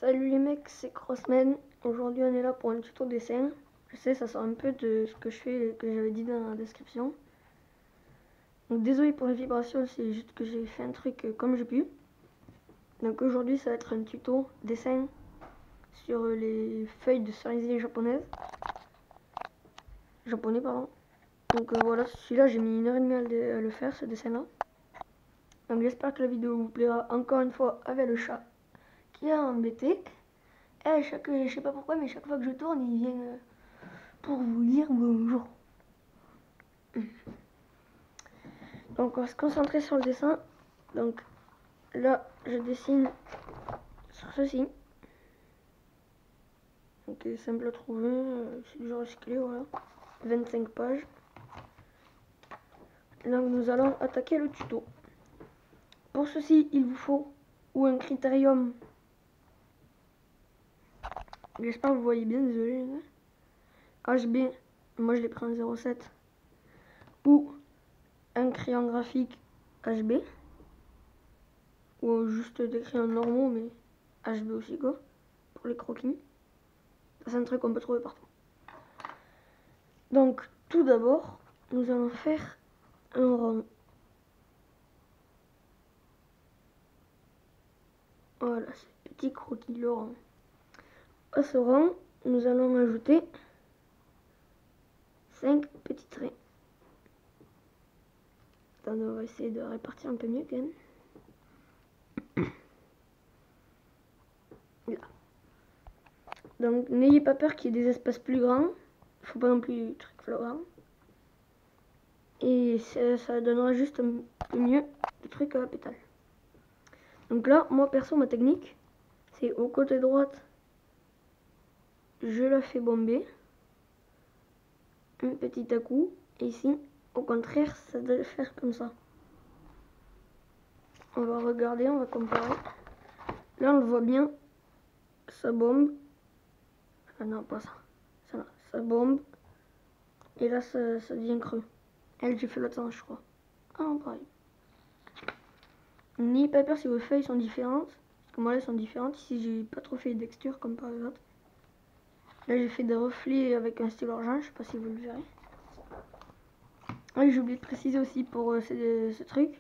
Salut les mecs, c'est Crossman. Aujourd'hui on est là pour un tuto dessin. Je sais, ça sort un peu de ce que je fais, que j'avais dit dans la description. Donc désolé pour les vibrations, c'est juste que j'ai fait un truc comme j'ai pu. Donc aujourd'hui ça va être un tuto dessin sur les feuilles de cerisier japonaises. Japonais pardon. Donc voilà, celui-là j'ai mis 1h30 à le faire, ce dessin là. Donc j'espère que la vidéo vous plaira. Encore une fois avec le chat qui a embêté. Je sais pas pourquoi, mais chaque fois que je tourne, il vient pour vous dire bonjour. Donc on va se concentrer sur le dessin. Donc là, je dessine sur ceci. Donc simple à trouver, c'est du recyclé, voilà. 25 pages. Donc nous allons attaquer le tuto. Pour ceci, il vous faut ou un critérium. J'espère que vous voyez bien, désolé. HB, moi je l'ai pris en 0,7. Ou un crayon graphique HB. Ou juste des crayons normaux, mais HB aussi quoi. Pour les croquis. C'est un truc qu'on peut trouver partout. Donc tout d'abord, nous allons faire un rond. Voilà, c'est petit croquis le rond. À ce rond, nous allons ajouter 5 petits traits. Attendez, on va essayer de répartir un peu mieux quand même. Là. Donc n'ayez pas peur qu'il y ait des espaces plus grands. Il ne faut pas non plus du truc flagrant. Et ça donnera juste un peu mieux le truc à la pétale. Donc là, moi perso, ma technique, c'est au côté droite, je la fais bomber. Un petit à coup. Et ici, au contraire, ça doit faire comme ça. On va regarder, on va comparer. Là, on le voit bien. Ça bombe. Ah non, pas ça. Ça bombe. Et là, ça devient creux. Elle, j'ai fait l'autre sens, je crois. Ah non, pareil. N'ayez pas peur si vos feuilles sont différentes. Parce que moi, elles sont différentes. Ici, j'ai pas trop fait de texture comme par exemple. Là, j'ai fait des reflets avec un stylo argent. Je sais pas si vous le verrez. Oui, j'ai oublié de préciser aussi pour ce truc.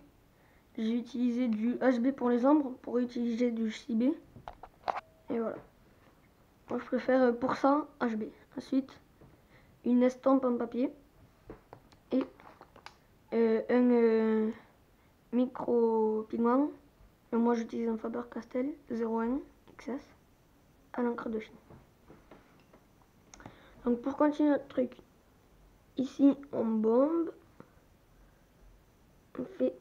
J'ai utilisé du HB pour les ombres, pour utiliser du CB. Et voilà. Moi je préfère pour ça HB. Ensuite, une estampe en papier. Et un micro-pigment. Moi j'utilise un Faber-Castell 01 XS à l'encre de Chine. Donc pour continuer notre truc, ici on bombe. On fait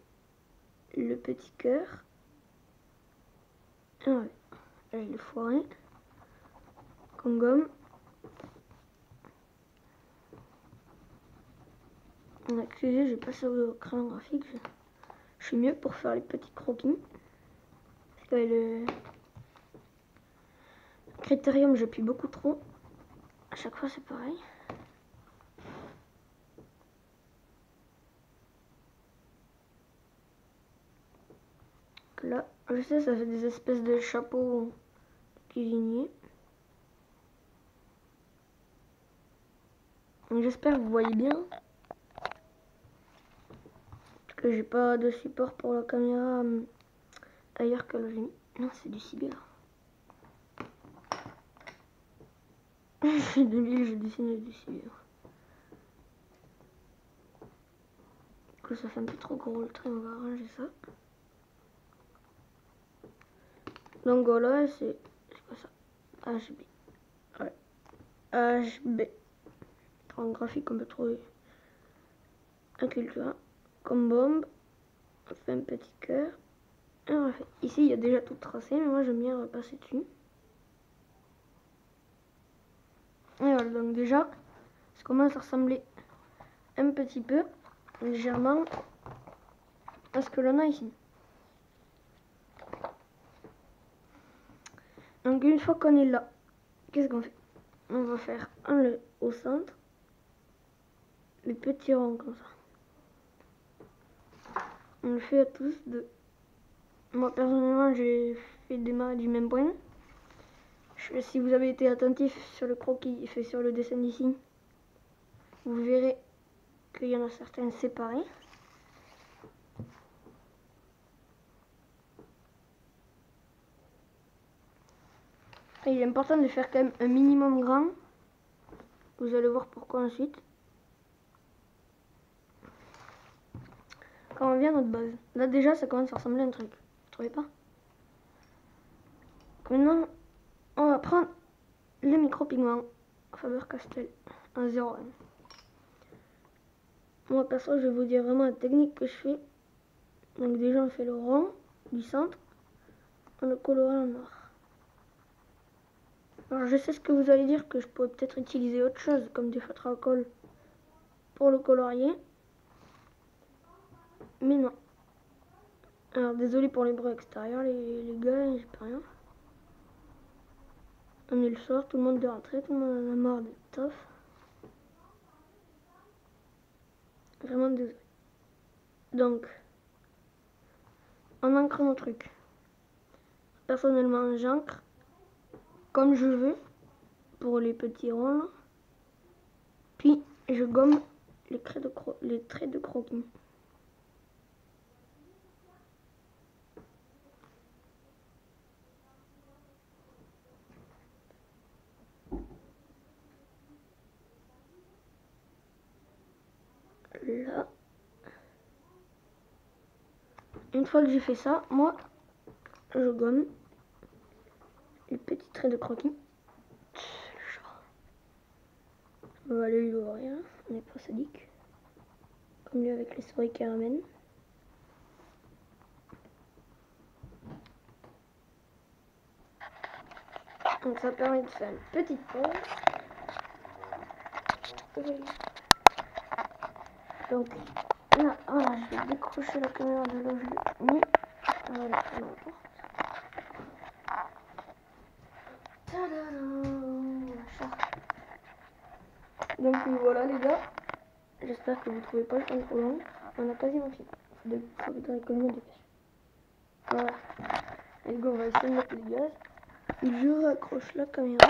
le petit cœur. Ah ouais, là il est foiré. Qu'on gomme. Excusez, j'ai passé au crayon graphique. Je suis mieux pour faire les petits croquis. Parce que le critérium, j'appuie beaucoup trop. À chaque fois, c'est pareil. Là, je sais, ça fait des espèces de chapeaux cuisiniers. J'espère que vous voyez bien. Parce que j'ai pas de support pour la caméra ailleurs que là j'ai mis. Non, c'est du cyber. Je suis débile, je dessine avec du cyber. Du coup, ça fait un peu trop gros le trait, on va arranger ça. Donc voilà, c'est quoi ça? HB. Ouais. HB. En graphique, on peut trouver un culture. Comme bombe, on fait un petit cœur. Et on fait. Ici, il y a déjà tout tracé, mais moi j'aime bien repasser dessus. Et voilà, donc déjà, ça commence à ressembler un petit peu, légèrement, à ce que l'on a ici. Donc une fois qu'on est là, qu'est-ce qu'on fait? On va faire au centre, les petits ronds comme ça. On le fait à tous deux. Moi personnellement j'ai fait démarrer du même point. Si vous avez été attentif sur le croquis fait sur le dessin d'ici, vous verrez qu'il y en a certains séparés. Et il est important de faire quand même un minimum grand. Vous allez voir pourquoi ensuite. Quand on vient à notre base, là déjà ça commence à ressembler à un truc. Vous trouvez pas? Maintenant, on va prendre les micro-pigments Faber-Castell en 0,1. Moi perso, je vais vous dire vraiment la technique que je fais. Donc déjà on fait le rond du centre, on le colore en noir. Alors je sais ce que vous allez dire, que je pourrais peut-être utiliser autre chose comme des feutres à colle pour le colorier. Mais non. Alors désolé pour les bruits extérieurs les gars, j'ai pas rien. On est le soir, tout le monde est rentré, tout le monde en a marre de taf. Vraiment désolé. Donc, on ancre mon truc. Personnellement, j'ancre comme je veux pour les petits ronds là. Puis je gomme les traits de croquis. Là. Une fois que j'ai fait ça, moi, je gomme les petits traits de croquis. On va aller lui ouvrir, on n'est pas sadique. Comme lui avec les souris qui ramènent. Donc ça permet de faire une petite pause. Donc là, voilà, je vais décrocher la caméra de là où je l'ai mis. On va la faire dans la porte. Donc voilà les gars, j'espère que vous trouvez pas le temps trop long. On a quasiment fini. Il faudrait quand même dépêcher. Voilà. Let's go, on va essayer de mettre les gaz. Je raccroche la caméra.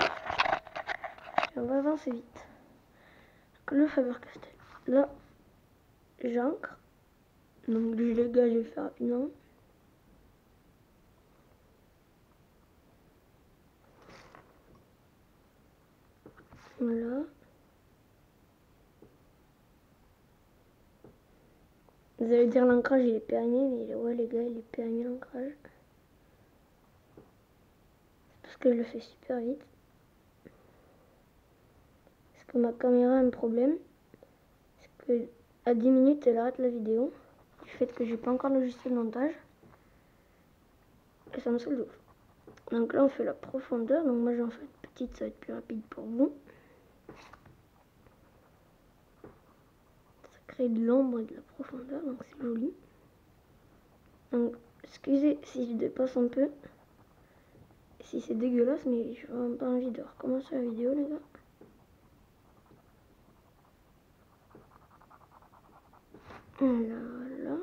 Et on va avancer vite. Donc le Faber-Castell. Là, j'ancre. Donc les gars, je vais faire rapidement. Voilà. Vous allez dire l'ancrage il est périmé, mais ouais les gars, il est périmé l'ancrage. Parce que je le fais super vite. Parce que ma caméra a un problème. C'est que à 10 minutes elle arrête la vidéo. Du fait que j'ai pas encore le logiciel de montage. Et ça me saoule de ouf. Donc là on fait la profondeur. Donc moi j'en fais une petite, ça va être plus rapide pour vous. Ça crée de l'ombre et de la profondeur, donc c'est joli. Donc excusez si je dépasse un peu. Si c'est dégueulasse, mais j'ai vraiment pas envie de recommencer la vidéo les gars. Voilà.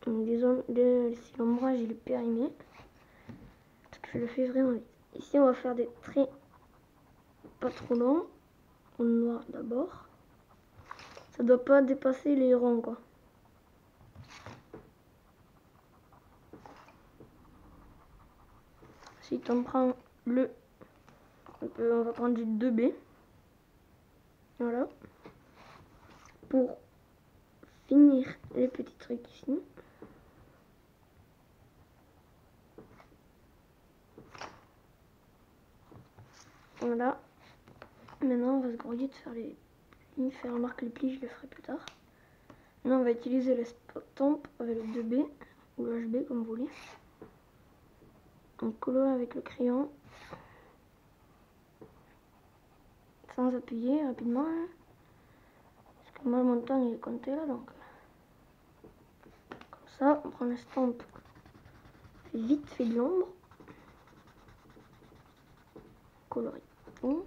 Donc si l'ombrage il est périmé, parce que je le fais vraiment vite. Ici on va faire des traits pas trop longs, en noir d'abord. Ça doit pas dépasser les ronds quoi. Ensuite on prend on va prendre du 2B. Voilà. Pour finir les petits trucs ici. Voilà. Maintenant on va se grouiller de faire les plis, faire remarquer les plis, je le ferai plus tard. Maintenant on va utiliser l'estompe avec le 2B ou le HB comme vous voulez. On colore avec le crayon. Sans appuyer rapidement. Hein. Parce que moi mon temps il est compté là donc. Comme ça, on prend l'estompe. Vite fait de l'ombre. Colorer tout.